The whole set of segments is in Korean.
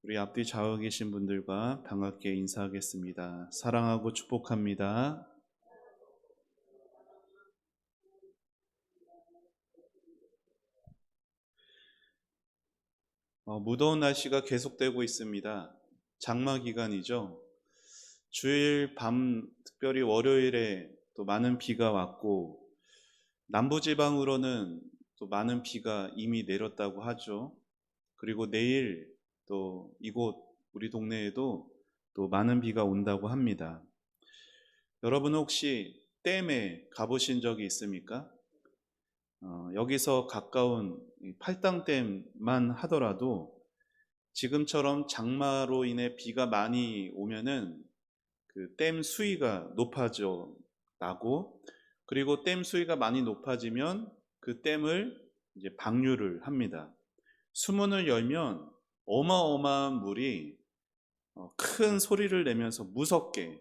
우리 앞뒤 좌우에 계신 분들과 반갑게 인사하겠습니다. 사랑하고 축복합니다. 무더운 날씨가 계속되고 있습니다. 장마 기간이죠. 주일 밤, 특별히 월요일에 또 많은 비가 왔고, 남부지방으로는 또 많은 비가 이미 내렸다고 하죠. 그리고 내일 또 이곳 우리 동네에도 또 많은 비가 온다고 합니다. 여러분 혹시 댐에 가보신 적이 있습니까? 여기서 가까운 팔당댐만 하더라도 지금처럼 장마로 인해 비가 많이 오면은 그 댐 수위가 높아져 나고, 그리고 댐 수위가 많이 높아지면 그 댐을 이제 방류를 합니다. 수문을 열면 어마어마한 물이 큰 소리를 내면서 무섭게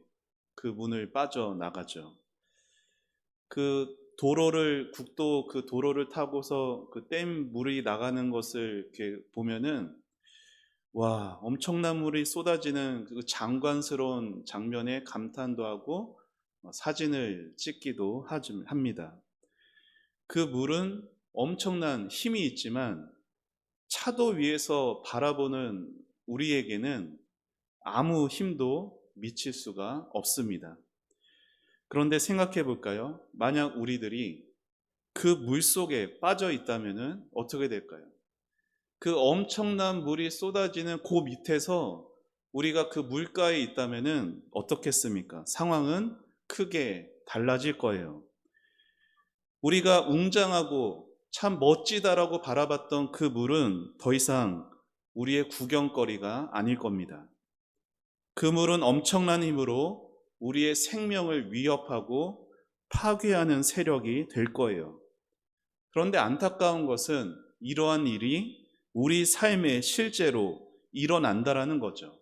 그 문을 빠져나가죠. 국도 그 도로를 타고서 그 댐 물이 나가는 것을 이렇게 보면은, 와, 엄청난 물이 쏟아지는 그 장관스러운 장면에 감탄도 하고 사진을 찍기도 합니다. 그 물은 엄청난 힘이 있지만 차도 위에서 바라보는 우리에게는 아무 힘도 미칠 수가 없습니다. 그런데 생각해 볼까요? 만약 우리들이 그 물 속에 빠져 있다면 어떻게 될까요? 그 엄청난 물이 쏟아지는 그 밑에서 우리가 그 물가에 있다면 어떻겠습니까? 상황은 크게 달라질 거예요. 우리가 웅장하고 참 멋지다라고 바라봤던 그 물은 더 이상 우리의 구경거리가 아닐 겁니다. 그 물은 엄청난 힘으로 우리의 생명을 위협하고 파괴하는 세력이 될 거예요. 그런데 안타까운 것은 이러한 일이 우리 삶에 실제로 일어난다라는 거죠.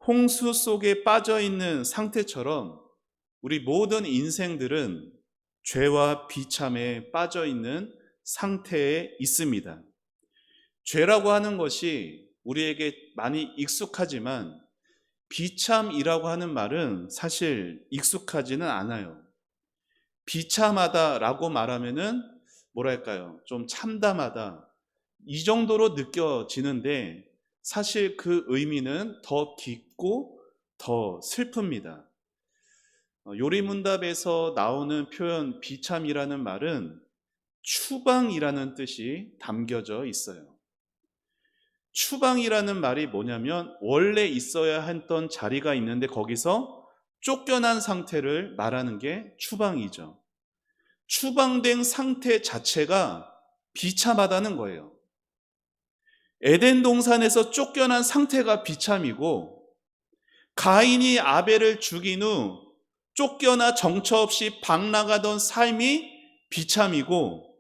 홍수 속에 빠져 있는 상태처럼 우리 모든 인생들은 죄와 비참에 빠져 있는 상태에 있습니다. 죄라고 하는 것이 우리에게 많이 익숙하지만 비참이라고 하는 말은 사실 익숙하지는 않아요. 비참하다라고 말하면은 뭐랄까요? 좀 참담하다. 이 정도로 느껴지는데 사실 그 의미는 더 깊고 더 슬픕니다. 요리문답에서 나오는 표현 비참이라는 말은 추방이라는 뜻이 담겨져 있어요. 추방이라는 말이 뭐냐면 원래 있어야 했던 자리가 있는데 거기서 쫓겨난 상태를 말하는 게 추방이죠. 추방된 상태 자체가 비참하다는 거예요. 에덴 동산에서 쫓겨난 상태가 비참이고, 가인이 아벨을 죽인 후 쫓겨나 정처 없이 방랑하던 삶이 비참이고,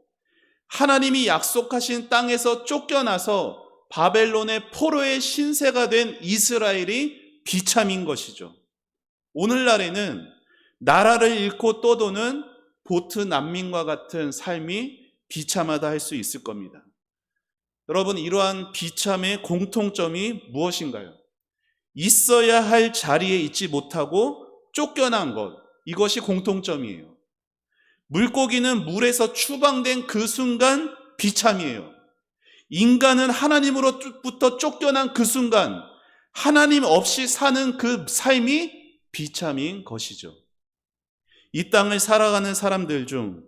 하나님이 약속하신 땅에서 쫓겨나서 바벨론의 포로의 신세가 된 이스라엘이 비참인 것이죠. 오늘날에는 나라를 잃고 떠도는 보트 난민과 같은 삶이 비참하다 할 수 있을 겁니다. 여러분, 이러한 비참의 공통점이 무엇인가요? 있어야 할 자리에 있지 못하고 쫓겨난 것, 이것이 공통점이에요. 물고기는 물에서 추방된 그 순간 비참이에요. 인간은 하나님으로부터 쫓겨난 그 순간 하나님 없이 사는 그 삶이 비참인 것이죠. 이 땅을 살아가는 사람들 중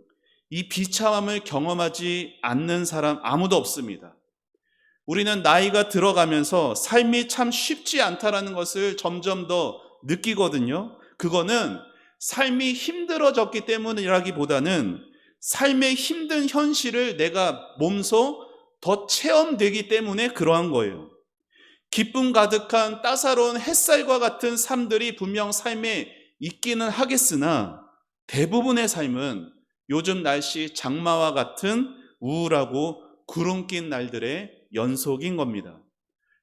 이 비참함을 경험하지 않는 사람 아무도 없습니다. 우리는 나이가 들어가면서 삶이 참 쉽지 않다라는 것을 점점 더 느끼거든요. 그거는 삶이 힘들어졌기 때문이라기보다는 삶의 힘든 현실을 내가 몸소 더 체험되기 때문에 그러한 거예요. 기쁨 가득한 따사로운 햇살과 같은 삶들이 분명 삶에 있기는 하겠으나 대부분의 삶은 요즘 날씨 장마와 같은 우울하고 구름 낀 날들의 연속인 겁니다.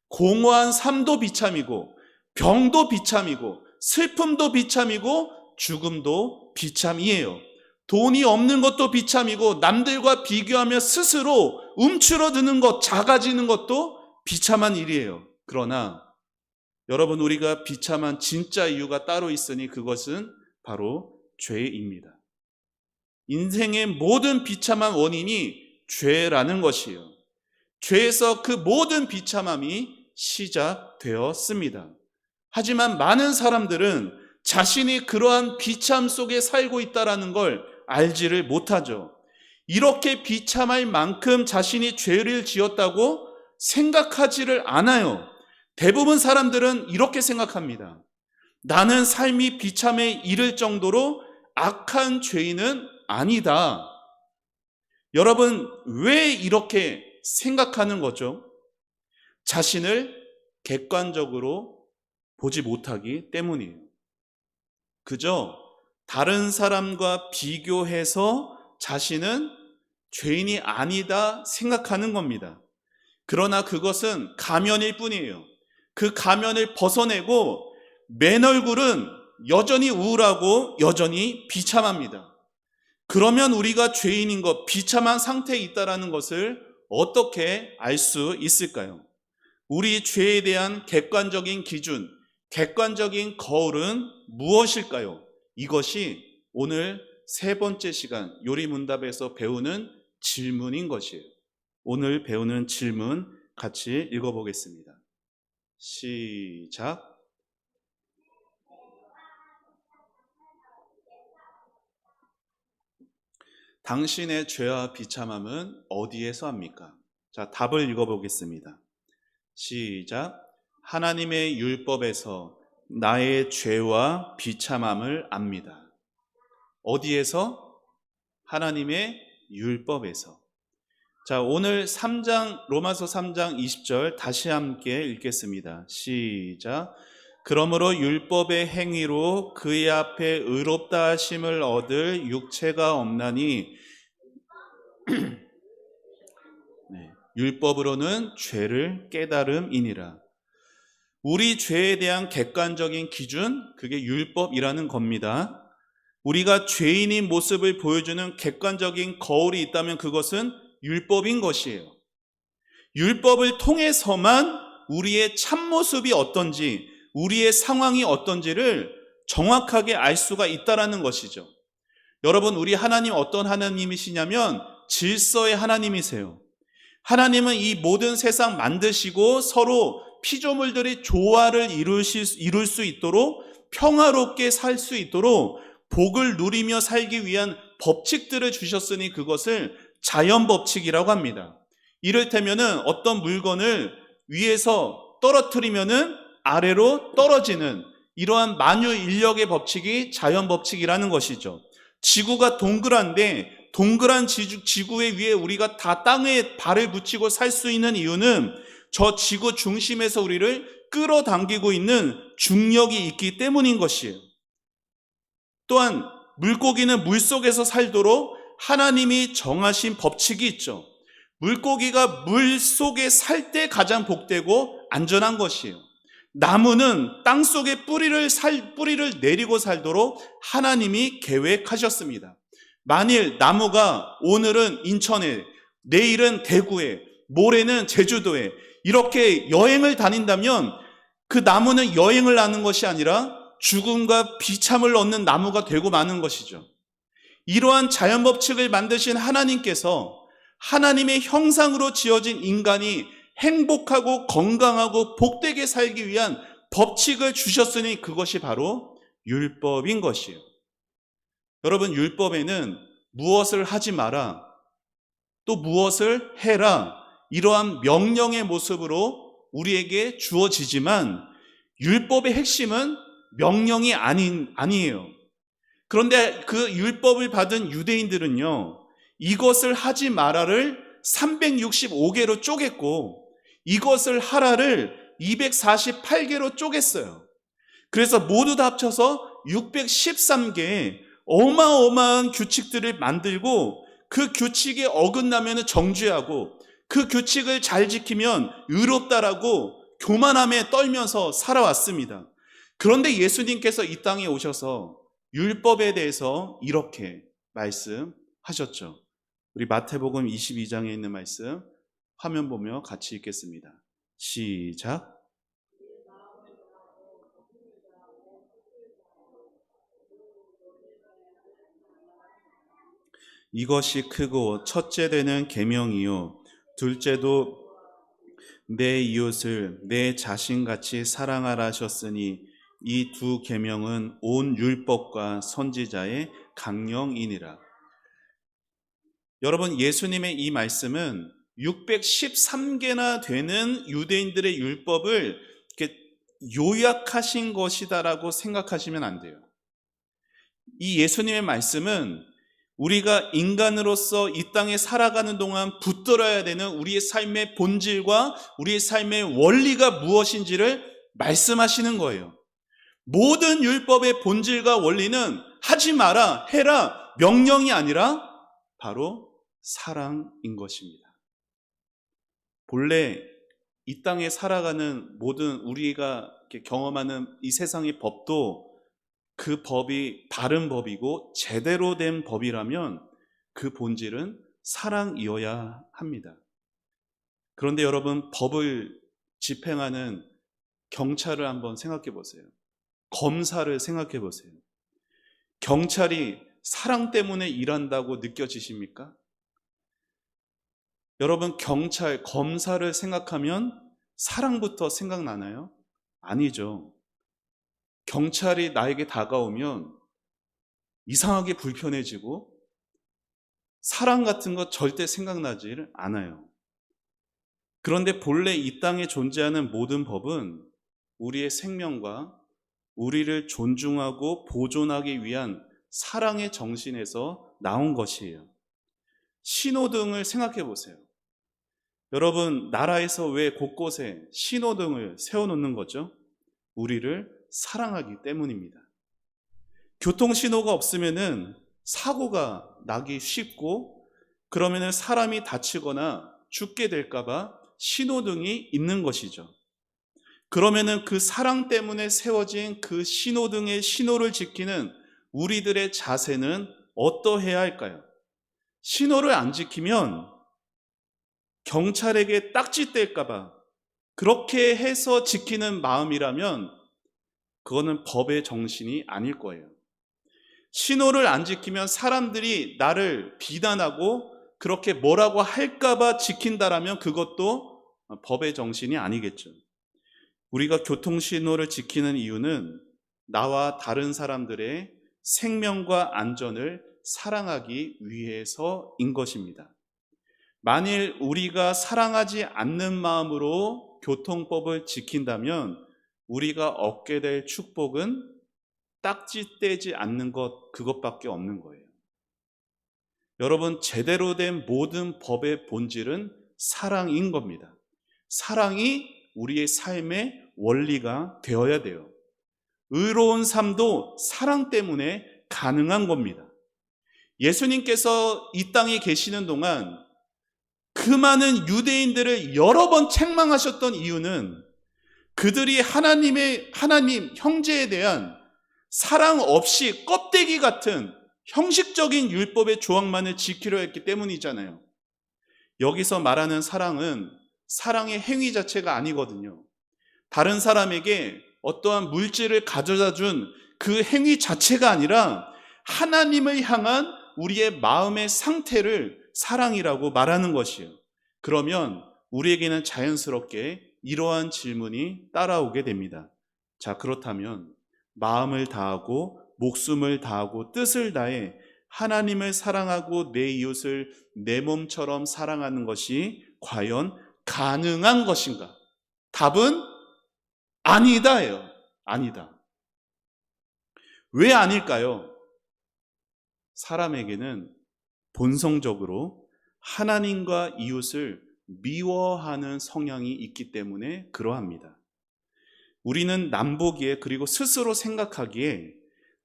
공허한 삶도 비참이고 병도 비참이고 슬픔도 비참이고 죽음도 비참이에요. 돈이 없는 것도 비참이고 남들과 비교하며 스스로 움츠러드는 것, 작아지는 것도 비참한 일이에요. 그러나 여러분, 우리가 비참한 진짜 이유가 따로 있으니 그것은 바로 죄입니다. 인생의 모든 비참한 원인이 죄라는 것이에요. 죄에서 그 모든 비참함이 시작되었습니다. 하지만 많은 사람들은 자신이 그러한 비참 속에 살고 있다는 걸 알지를 못하죠. 이렇게 비참할 만큼 자신이 죄를 지었다고 생각하지를 않아요. 대부분 사람들은 이렇게 생각합니다. 나는 삶이 비참에 이를 정도로 악한 죄인은 아니다. 여러분, 왜 이렇게 생각하는 거죠? 자신을 객관적으로 보지 못하기 때문이에요. 그저 다른 사람과 비교해서 자신은 죄인이 아니다 생각하는 겁니다. 그러나 그것은 가면일 뿐이에요. 그 가면을 벗어내고 맨 얼굴은 여전히 우울하고 여전히 비참합니다. 그러면 우리가 죄인인 것, 비참한 상태에 있다는 것을 어떻게 알 수 있을까요? 우리 죄에 대한 객관적인 기준, 객관적인 거울은 무엇일까요? 이것이 오늘 세 번째 시간 요리문답에서 배우는 질문인 것이에요. 오늘 배우는 질문 같이 읽어보겠습니다. 시작. 당신의 죄와 비참함은 어디에서 합니까? 자, 답을 읽어보겠습니다. 시작. 하나님의 율법에서 나의 죄와 비참함을 압니다. 어디에서? 하나님의 율법에서. 자, 오늘 로마서 3장 20절 다시 함께 읽겠습니다. 시작. 그러므로 율법의 행위로 그의 앞에 의롭다 하심을 얻을 육체가 없나니 율법으로는 죄를 깨달음이니라. 우리 죄에 대한 객관적인 기준, 그게 율법이라는 겁니다. 우리가 죄인인 모습을 보여주는 객관적인 거울이 있다면 그것은 율법인 것이에요. 율법을 통해서만 우리의 참모습이 어떤지, 우리의 상황이 어떤지를 정확하게 알 수가 있다는 것이죠. 여러분, 우리 하나님 어떤 하나님이시냐면 질서의 하나님이세요. 하나님은 이 모든 세상 만드시고 서로 피조물들이 조화를 이룰 수 있도록, 평화롭게 살 수 있도록 복을 누리며 살기 위한 법칙들을 주셨으니 그것을 자연법칙이라고 합니다. 이를테면은 어떤 물건을 위에서 떨어뜨리면은 아래로 떨어지는 이러한 만유 인력의 법칙이 자연법칙이라는 것이죠. 지구가 동그란데 동그란 지구에 위에 우리가 다 땅에 발을 붙이고 살 수 있는 이유는 저 지구 중심에서 우리를 끌어당기고 있는 중력이 있기 때문인 것이에요. 또한 물고기는 물속에서 살도록 하나님이 정하신 법칙이 있죠. 물고기가 물속에 살 때 가장 복되고 안전한 것이에요. 나무는 땅속에 뿌리를 내리고 살도록 하나님이 계획하셨습니다. 만일 나무가 오늘은 인천에, 내일은 대구에, 모레는 제주도에 이렇게 여행을 다닌다면 그 나무는 여행을 하는 것이 아니라 죽음과 비참을 얻는 나무가 되고 마는 것이죠. 이러한 자연법칙을 만드신 하나님께서 하나님의 형상으로 지어진 인간이 행복하고 건강하고 복되게 살기 위한 법칙을 주셨으니 그것이 바로 율법인 것이에요. 여러분, 율법에는 무엇을 하지 마라, 또 무엇을 해라, 이러한 명령의 모습으로 우리에게 주어지지만 율법의 핵심은 명령이 아니에요. 그런데 그 율법을 받은 유대인들은요, 이것을 하지 마라를 365개로 쪼갰고 이것을 하라를 248개로 쪼갰어요. 그래서 모두 다 합쳐서 613개의 어마어마한 규칙들을 만들고 그 규칙에 어긋나면 정죄하고 그 규칙을 잘 지키면 의롭다라고 교만함에 떨면서 살아왔습니다. 그런데 예수님께서 이 땅에 오셔서 율법에 대해서 이렇게 말씀하셨죠. 우리 마태복음 22장에 있는 말씀 화면 보며 같이 읽겠습니다. 시작. 이것이 크고 첫째 되는 계명이요 둘째도 내 이웃을 내 자신같이 사랑하라 하셨으니 이 두 계명은 온 율법과 선지자의 강령이니라. 여러분, 예수님의 이 말씀은 613개나 되는 유대인들의 율법을 이렇게 요약하신 것이다라고 생각하시면 안 돼요. 이 예수님의 말씀은 우리가 인간으로서 이 땅에 살아가는 동안 붙들어야 되는 우리의 삶의 본질과 우리의 삶의 원리가 무엇인지를 말씀하시는 거예요. 모든 율법의 본질과 원리는 하지 마라, 해라, 명령이 아니라 바로 사랑인 것입니다. 본래 이 땅에 살아가는 모든 우리가 경험하는 이 세상의 법도 그 법이 바른 법이고 제대로 된 법이라면 그 본질은 사랑이어야 합니다. 그런데 여러분, 법을 집행하는 경찰을 한번 생각해 보세요. 검사를 생각해 보세요. 경찰이 사랑 때문에 일한다고 느껴지십니까? 여러분, 경찰, 검사를 생각하면 사랑부터 생각나나요? 아니죠. 경찰이 나에게 다가오면 이상하게 불편해지고 사랑 같은 거 절대 생각나지 않아요. 그런데 본래 이 땅에 존재하는 모든 법은 우리의 생명과 우리를 존중하고 보존하기 위한 사랑의 정신에서 나온 것이에요. 신호등을 생각해 보세요. 여러분, 나라에서 왜 곳곳에 신호등을 세워놓는 거죠? 우리를 사랑하기 때문입니다. 교통신호가 없으면은 사고가 나기 쉽고, 그러면은 사람이 다치거나 죽게 될까봐 신호등이 있는 것이죠. 그러면은 그 사랑 때문에 세워진 그 신호등의 신호를 지키는 우리들의 자세는 어떠해야 할까요? 신호를 안 지키면 경찰에게 딱지 뗄까봐 그렇게 해서 지키는 마음이라면 그거는 법의 정신이 아닐 거예요. 신호를 안 지키면 사람들이 나를 비난하고 그렇게 뭐라고 할까봐 지킨다라면 그것도 법의 정신이 아니겠죠. 우리가 교통신호를 지키는 이유는 나와 다른 사람들의 생명과 안전을 사랑하기 위해서인 것입니다. 만일 우리가 사랑하지 않는 마음으로 교통법을 지킨다면 우리가 얻게 될 축복은 딱지 떼지 않는 것, 그것밖에 없는 거예요. 여러분, 제대로 된 모든 법의 본질은 사랑인 겁니다. 사랑이 우리의 삶의 원리가 되어야 돼요. 의로운 삶도 사랑 때문에 가능한 겁니다. 예수님께서 이 땅에 계시는 동안 그 많은 유대인들을 여러 번 책망하셨던 이유는 그들이 하나님 형제에 대한 사랑 없이 껍데기 같은 형식적인 율법의 조항만을 지키려 했기 때문이잖아요. 여기서 말하는 사랑은 사랑의 행위 자체가 아니거든요. 다른 사람에게 어떠한 물질을 가져다 준 그 행위 자체가 아니라 하나님을 향한 우리의 마음의 상태를 사랑이라고 말하는 것이에요. 그러면 우리에게는 자연스럽게 이러한 질문이 따라오게 됩니다. 자, 그렇다면 마음을 다하고 목숨을 다하고 뜻을 다해 하나님을 사랑하고 내 이웃을 내 몸처럼 사랑하는 것이 과연 가능한 것인가? 답은 아니다예요. 아니다. 왜 아닐까요? 사람에게는 본성적으로 하나님과 이웃을 미워하는 성향이 있기 때문에 그러합니다. 우리는 남보기에, 그리고 스스로 생각하기에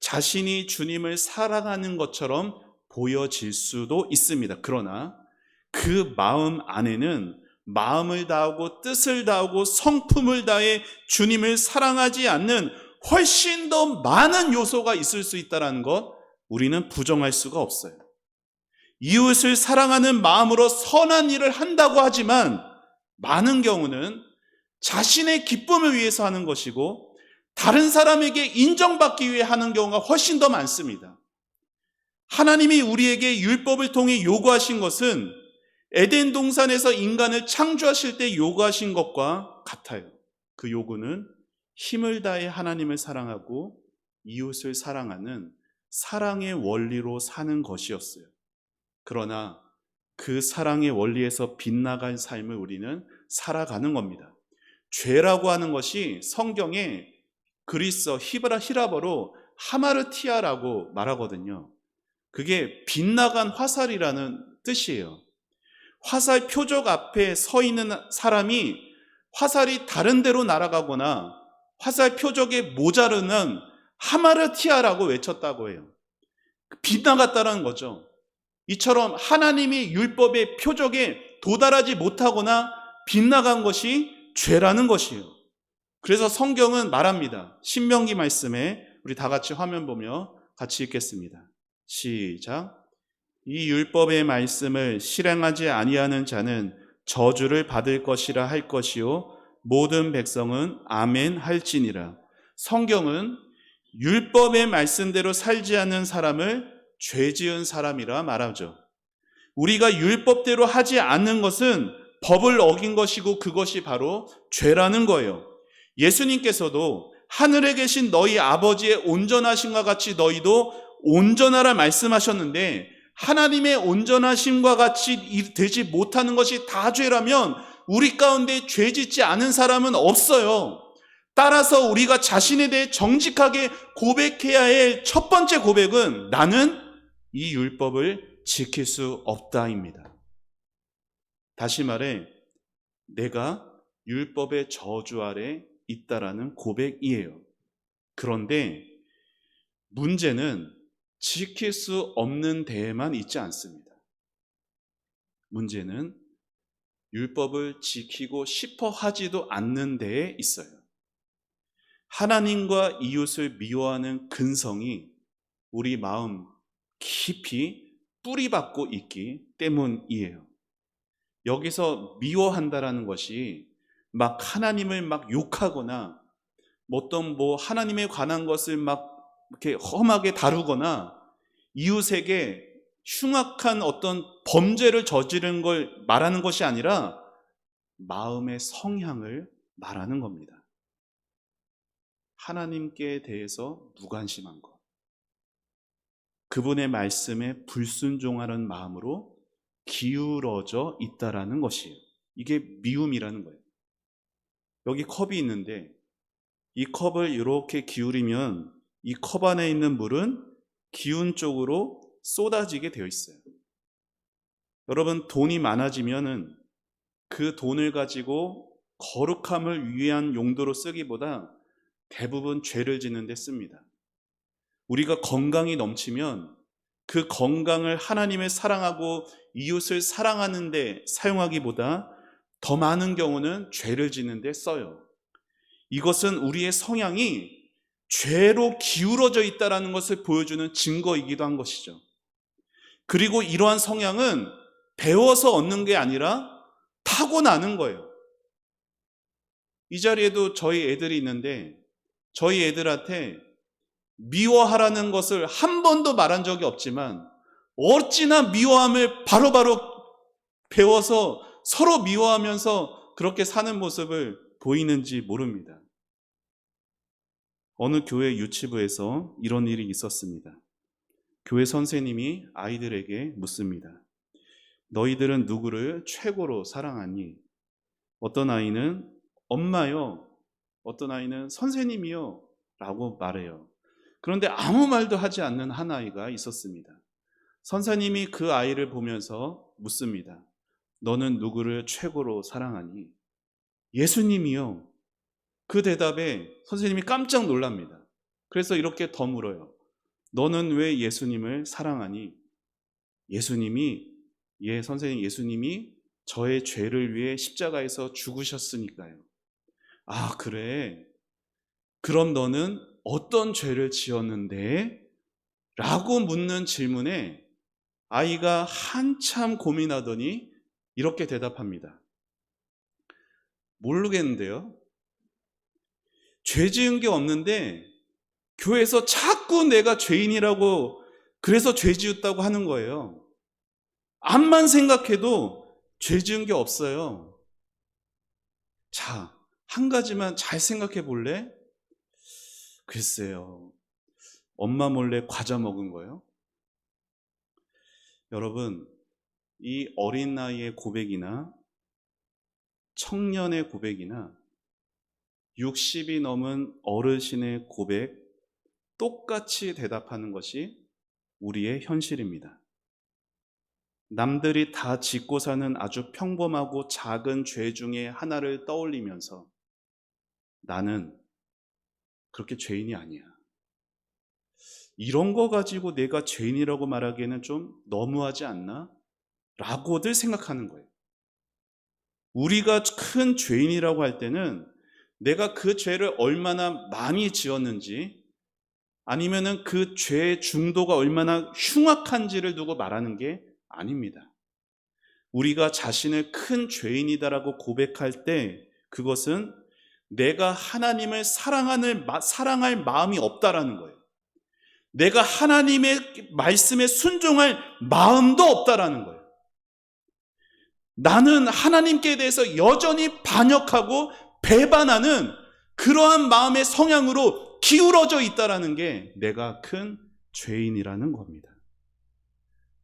자신이 주님을 사랑하는 것처럼 보여질 수도 있습니다. 그러나 그 마음 안에는 마음을 다하고 뜻을 다하고 성품을 다해 주님을 사랑하지 않는 훨씬 더 많은 요소가 있을 수 있다는 것, 우리는 부정할 수가 없어요. 이웃을 사랑하는 마음으로 선한 일을 한다고 하지만 많은 경우는 자신의 기쁨을 위해서 하는 것이고 다른 사람에게 인정받기 위해 하는 경우가 훨씬 더 많습니다. 하나님이 우리에게 율법을 통해 요구하신 것은 에덴 동산에서 인간을 창조하실 때 요구하신 것과 같아요. 그 요구는 힘을 다해 하나님을 사랑하고 이웃을 사랑하는 사랑의 원리로 사는 것이었어요. 그러나 그 사랑의 원리에서 빗나간 삶을 우리는 살아가는 겁니다. 죄라고 하는 것이 성경에 그리스어 히라버로 하마르티아라고 말하거든요. 그게 빗나간 화살이라는 뜻이에요. 화살 표적 앞에 서 있는 사람이 화살이 다른 데로 날아가거나 화살 표적에 모자르는 하마르티아라고 외쳤다고 해요. 빗나갔다는 거죠. 이처럼 하나님이 율법의 표적에 도달하지 못하거나 빗나간 것이 죄라는 것이에요. 그래서 성경은 말합니다. 신명기 말씀에 우리 다 같이 화면 보며 같이 읽겠습니다. 시작. 이 율법의 말씀을 실행하지 아니하는 자는 저주를 받을 것이라 할 것이요 모든 백성은 아멘 할지니라. 성경은 율법의 말씀대로 살지 않는 사람을 죄 지은 사람이라 말하죠. 우리가 율법대로 하지 않는 것은 법을 어긴 것이고 그것이 바로 죄라는 거예요. 예수님께서도 하늘에 계신 너희 아버지의 온전하심과 같이 너희도 온전하라 말씀하셨는데, 하나님의 온전하심과 같이 되지 못하는 것이 다 죄라면 우리 가운데 죄 짓지 않은 사람은 없어요. 따라서 우리가 자신에 대해 정직하게 고백해야 할 첫 번째 고백은 나는 이 율법을 지킬 수 없다입니다. 다시 말해 내가 율법의 저주 아래 있다라는 고백이에요. 그런데 문제는 지킬 수 없는 데에만 있지 않습니다. 문제는 율법을 지키고 싶어 하지도 않는 데에 있어요. 하나님과 이웃을 미워하는 근성이 우리 마음 깊이 뿌리박고 있기 때문이에요. 여기서 미워한다라는 것이 막 하나님을 막 욕하거나 어떤 하나님에 관한 것을 막 이렇게 험하게 다루거나 이웃에게 흉악한 어떤 범죄를 저지른 걸 말하는 것이 아니라 마음의 성향을 말하는 겁니다. 하나님께 대해서 무관심한 것, 그분의 말씀에 불순종하는 마음으로 기울어져 있다라는 것이에요. 이게 미움이라는 거예요. 여기 컵이 있는데 이 컵을 이렇게 기울이면 이 컵 안에 있는 물은 기운 쪽으로 쏟아지게 되어 있어요. 여러분, 돈이 많아지면은 그 돈을 가지고 거룩함을 위한 용도로 쓰기보다 대부분 죄를 짓는 데 씁니다. 우리가 건강이 넘치면 그 건강을 하나님을 사랑하고 이웃을 사랑하는 데 사용하기보다 더 많은 경우는 죄를 짓는 데 써요. 이것은 우리의 성향이 죄로 기울어져 있다는 것을 보여주는 증거이기도 한 것이죠. 그리고 이러한 성향은 배워서 얻는 게 아니라 타고나는 거예요. 이 자리에도 저희 애들이 있는데 저희 애들한테 미워하라는 것을 한 번도 말한 적이 없지만 어찌나 미워함을 바로바로 배워서 서로 미워하면서 그렇게 사는 모습을 보이는지 모릅니다. 어느 교회 유치부에서 이런 일이 있었습니다. 교회 선생님이 아이들에게 묻습니다. 너희들은 누구를 최고로 사랑하니? 어떤 아이는 엄마요, 어떤 아이는 선생님이요 라고 말해요. 그런데 아무 말도 하지 않는 한 아이가 있었습니다. 선생님이 그 아이를 보면서 묻습니다. 너는 누구를 최고로 사랑하니? 예수님이요. 그 대답에 선생님이 깜짝 놀랍니다. 그래서 이렇게 더 물어요. 너는 왜 예수님을 사랑하니? 선생님, 예수님이 저의 죄를 위해 십자가에서 죽으셨으니까요. 아, 그래. 그럼 너는 어떤 죄를 지었는데? 라고 묻는 질문에 아이가 한참 고민하더니 이렇게 대답합니다. 모르겠는데요. 죄 지은 게 없는데 교회에서 자꾸 내가 죄인이라고 그래서 죄 지었다고 하는 거예요. 암만 생각해도 죄 지은 게 없어요. 자, 한 가지만 잘 생각해 볼래? 글쎄요. 엄마 몰래 과자 먹은 거예요? 여러분, 이 어린 나이의 고백이나 청년의 고백이나 60이 넘은 어르신의 고백, 똑같이 대답하는 것이 우리의 현실입니다. 남들이 다 짓고 사는 아주 평범하고 작은 죄 중에 하나를 떠올리면서 나는 그렇게 죄인이 아니야. 이런 거 가지고 내가 죄인이라고 말하기에는 좀 너무하지 않나? 라고들 생각하는 거예요. 우리가 큰 죄인이라고 할 때는 내가 그 죄를 얼마나 많이 지었는지, 아니면은 그 죄의 중도가 얼마나 흉악한지를 두고 말하는 게 아닙니다. 우리가 자신을 큰 죄인이다라고 고백할 때 그것은 내가 하나님을 사랑할 마음이 없다라는 거예요. 내가 하나님의 말씀에 순종할 마음도 없다라는 거예요. 나는 하나님께 대해서 여전히 반역하고 배반하는 그러한 마음의 성향으로 기울어져 있다라는 게 내가 큰 죄인이라는 겁니다.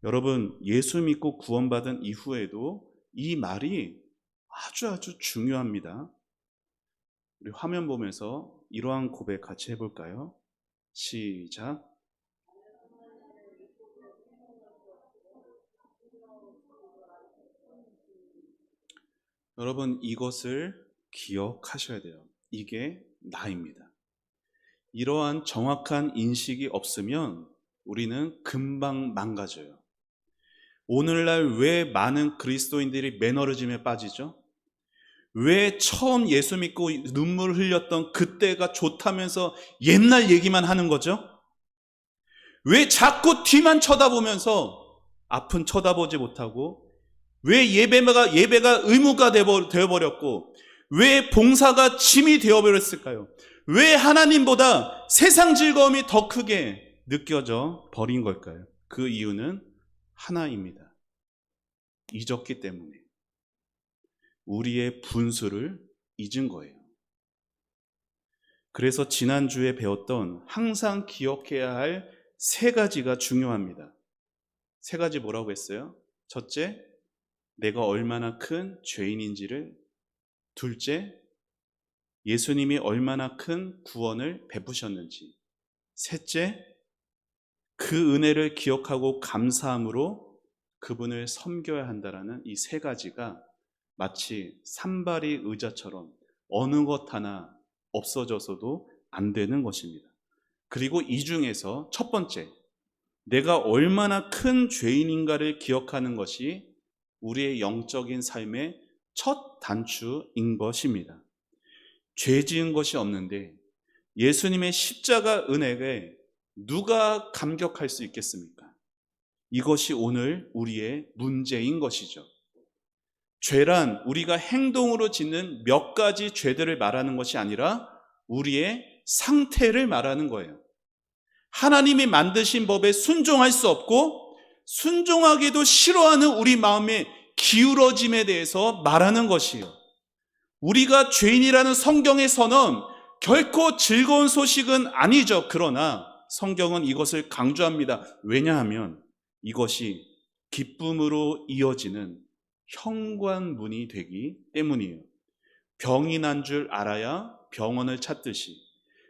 여러분, 예수 믿고 구원받은 이후에도 이 말이 아주 중요합니다. 우리 화면 보면서 이러한 고백 같이 해볼까요? 시작. 여러분, 이것을 기억하셔야 돼요. 이게 나입니다. 이러한 정확한 인식이 없으면 우리는 금방 망가져요. 오늘날 왜 많은 그리스도인들이 매너리즘에 빠지죠? 왜 처음 예수 믿고 눈물 흘렸던 그때가 좋다면서 옛날 얘기만 하는 거죠? 왜 자꾸 뒤만 쳐다보면서 앞은 쳐다보지 못하고, 왜 예배가 의무가 되어버렸고, 왜 봉사가 짐이 되어버렸을까요? 왜 하나님보다 세상 즐거움이 더 크게 느껴져 버린 걸까요? 그 이유는 하나입니다. 잊었기 때문에. 우리의 분수를 잊은 거예요. 그래서 지난주에 배웠던 항상 기억해야 할 세 가지가 중요합니다. 세 가지 뭐라고 했어요? 첫째, 내가 얼마나 큰 죄인인지를. 둘째, 예수님이 얼마나 큰 구원을 베푸셨는지. 셋째, 그 은혜를 기억하고 감사함으로 그분을 섬겨야 한다라는 이 세 가지가 마치 산발이 의자처럼 어느 것 하나 없어져서도 안 되는 것입니다. 그리고 이 중에서 첫 번째, 내가 얼마나 큰 죄인인가를 기억하는 것이 우리의 영적인 삶의 첫 단추인 것입니다. 죄 지은 것이 없는데 예수님의 십자가 은혜에 누가 감격할 수 있겠습니까? 이것이 오늘 우리의 문제인 것이죠. 죄란 우리가 행동으로 짓는 몇 가지 죄들을 말하는 것이 아니라 우리의 상태를 말하는 거예요. 하나님이 만드신 법에 순종할 수 없고 순종하기도 싫어하는 우리 마음의 기울어짐에 대해서 말하는 것이에요. 우리가 죄인이라는 성경의 선언, 결코 즐거운 소식은 아니죠. 그러나 성경은 이것을 강조합니다. 왜냐하면 이것이 기쁨으로 이어지는 현관문이 되기 때문이에요. 병이 난 줄 알아야 병원을 찾듯이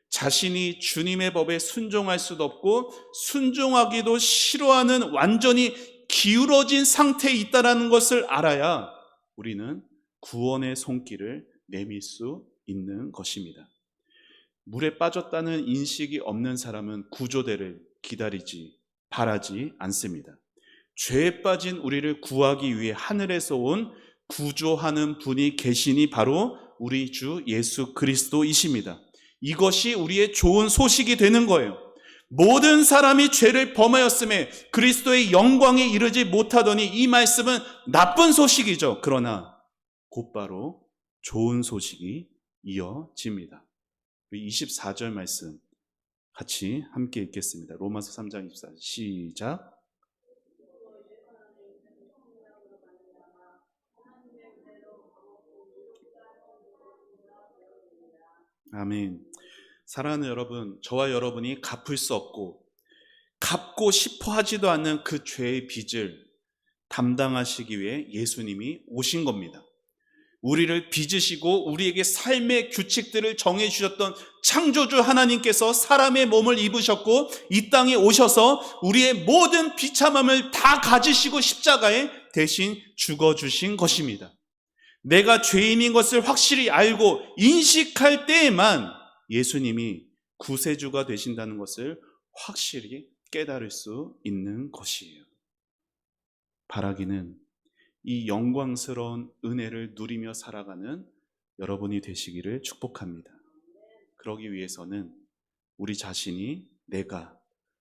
자신이 주님의 법에 순종할 수도 없고 순종하기도 싫어하는 완전히 기울어진 상태에 있다는 것을 알아야 우리는 구원의 손길을 내밀 수 있는 것입니다. 물에 빠졌다는 인식이 없는 사람은 구조대를 바라지 않습니다. 죄에 빠진 우리를 구하기 위해 하늘에서 온 구조하는 분이 계시니 바로 우리 주 예수 그리스도이십니다. 이것이 우리의 좋은 소식이 되는 거예요. 모든 사람이 죄를 범하였음에 그리스도의 영광에 이르지 못하더니 이 말씀은 나쁜 소식이죠. 그러나 곧바로 좋은 소식이 이어집니다. 24절 말씀 같이 함께 읽겠습니다. 로마서 3장 24절 시작. 아멘. 사랑하는 여러분, 저와 여러분이 갚을 수 없고 갚고 싶어 하지도 않는 그 죄의 빚을 담당하시기 위해 예수님이 오신 겁니다. 우리를 빚으시고 우리에게 삶의 규칙들을 정해주셨던 창조주 하나님께서 사람의 몸을 입으셨고 이 땅에 오셔서 우리의 모든 비참함을 다 가지시고 십자가에 대신 죽어주신 것입니다. 내가 죄인인 것을 확실히 알고 인식할 때에만 예수님이 구세주가 되신다는 것을 확실히 깨달을 수 있는 것이에요. 바라기는 이 영광스러운 은혜를 누리며 살아가는 여러분이 되시기를 축복합니다. 그러기 위해서는 우리 자신이 내가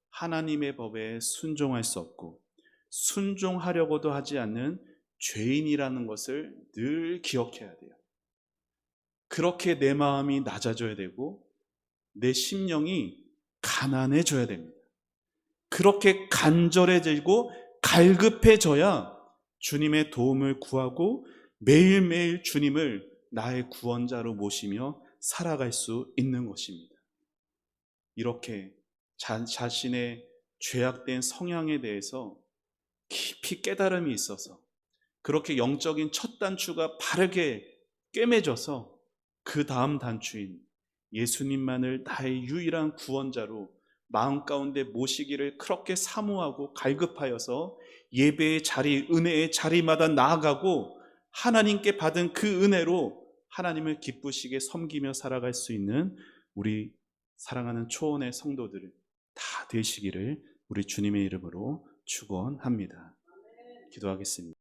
하나님의 법에 순종할 수 없고 순종하려고도 하지 않는 죄인이라는 것을 늘 기억해야 돼요. 그렇게 내 마음이 낮아져야 되고 내 심령이 가난해져야 됩니다. 그렇게 간절해지고 갈급해져야 주님의 도움을 구하고 매일매일 주님을 나의 구원자로 모시며 살아갈 수 있는 것입니다. 이렇게 자신의 죄악된 성향에 대해서 깊이 깨달음이 있어서 그렇게 영적인 첫 단추가 바르게 꿰매져서 그 다음 단추인 예수님만을 나의 유일한 구원자로 마음 가운데 모시기를 그렇게 사모하고 갈급하여서 예배의 자리, 은혜의 자리마다 나아가고 하나님께 받은 그 은혜로 하나님을 기쁘시게 섬기며 살아갈 수 있는 우리 사랑하는 초원의 성도들 다 되시기를 우리 주님의 이름으로 축원합니다. 기도하겠습니다.